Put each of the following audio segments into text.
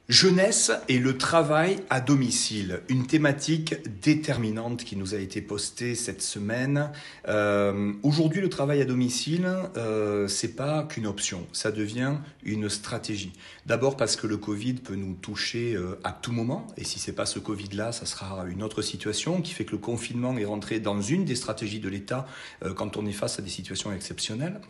Jeunesse et le travail à domicile, une thématique déterminante qui nous a été postée cette semaine. Aujourd'hui, le travail à domicile, c'est pas qu'une option, ça devient une stratégie. D'abord parce que le Covid peut nous toucher à tout moment, et si c'est pas ce Covid-là, ça sera une autre situation qui fait que le confinement est rentré dans une des stratégies de l'État quand on est face à des situations exceptionnelles.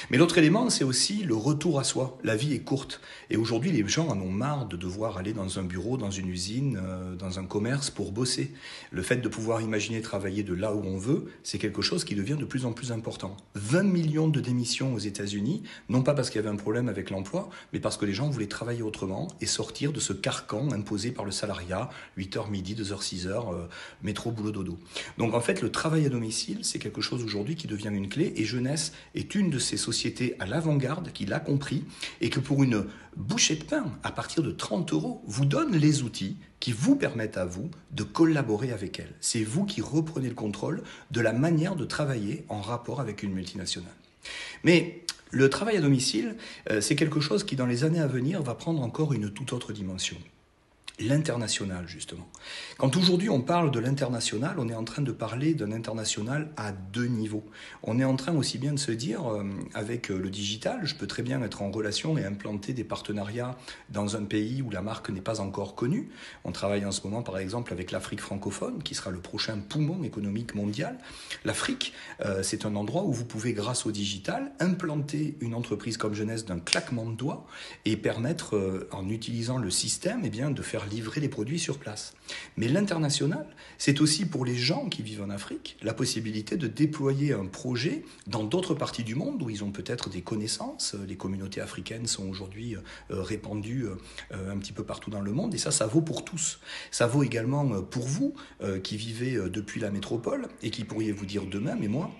Mais l'autre élément, c'est aussi le retour à soi. La vie est courte, et aujourd'hui, les gens en ont marre de devoir aller dans un bureau, dans une usine, dans un commerce pour bosser. Le fait de pouvoir imaginer travailler de là où on veut, c'est quelque chose qui devient de plus en plus important. 20 millions de démissions aux États-Unis, non pas parce qu'il y avait un problème avec l'emploi, mais parce que les gens voulaient travailler autrement et sortir de ce carcan imposé par le salariat, 8h midi, 2h 6h, métro, boulot, dodo. Donc en fait, le travail à domicile, c'est quelque chose aujourd'hui qui devient une clé, et Jeunesse est une de ces sociétés à l'avant-garde qui l'a compris, et que pour une bouchée de pain, à partir de 30 euros, vous donne les outils qui vous permettent à vous de collaborer avec elle. C'est vous qui reprenez le contrôle de la manière de travailler en rapport avec une multinationale. Mais le travail à domicile, c'est quelque chose qui, dans les années à venir, va prendre encore une toute autre dimension. L'international, justement. Quand aujourd'hui on parle de l'international, on est en train de parler d'un international à deux niveaux. On est en train aussi bien de se dire, avec le digital, je peux très bien être en relation et implanter des partenariats dans un pays où la marque n'est pas encore connue. On travaille en ce moment, par exemple, avec l'Afrique francophone, qui sera le prochain poumon économique mondial. L'Afrique, c'est un endroit où vous pouvez, grâce au digital, implanter une entreprise comme Jeunesse d'un claquement de doigts et permettre, en utilisant le système, eh bien, de faire livrer les produits sur place. Mais l'international, c'est aussi pour les gens qui vivent en Afrique la possibilité de déployer un projet dans d'autres parties du monde où ils ont peut-être des connaissances. Les communautés africaines sont aujourd'hui répandues un petit peu partout dans le monde, et ça vaut pour tous. Ça vaut également pour vous qui vivez depuis la métropole et qui pourriez vous dire demain, mais moi,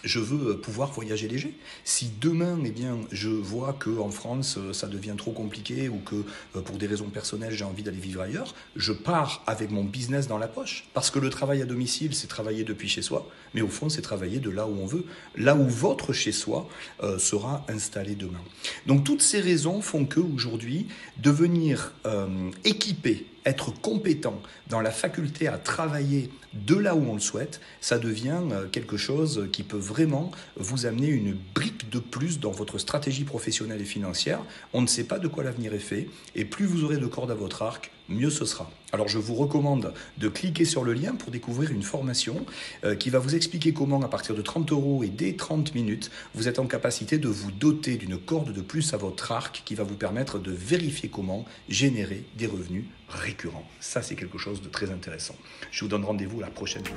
je veux pouvoir voyager léger. Si demain, eh bien, je vois qu'en France, ça devient trop compliqué, ou que pour des raisons personnelles, j'ai envie d'aller vivre ailleurs, je pars avec mon business dans la poche. Parce que le travail à domicile, c'est travailler depuis chez soi, mais au fond, c'est travailler de là où on veut, là où votre chez-soi sera installé demain. Donc toutes ces raisons font qu'aujourd'hui, devenir équipé, être compétent dans la faculté à travailler de là où on le souhaite, ça devient quelque chose qui peut vraiment vous amener une brique de plus dans votre stratégie professionnelle et financière. On ne sait pas de quoi l'avenir est fait, et plus vous aurez de cordes à votre arc, mieux ce sera. Alors je vous recommande de cliquer sur le lien pour découvrir une formation qui va vous expliquer comment, à partir de 30 euros et dès 30 minutes, vous êtes en capacité de vous doter d'une corde de plus à votre arc qui va vous permettre de vérifier comment générer des revenus récurrents. Ça, c'est quelque chose de très intéressant. Je vous donne rendez-vous à la prochaine vidéo.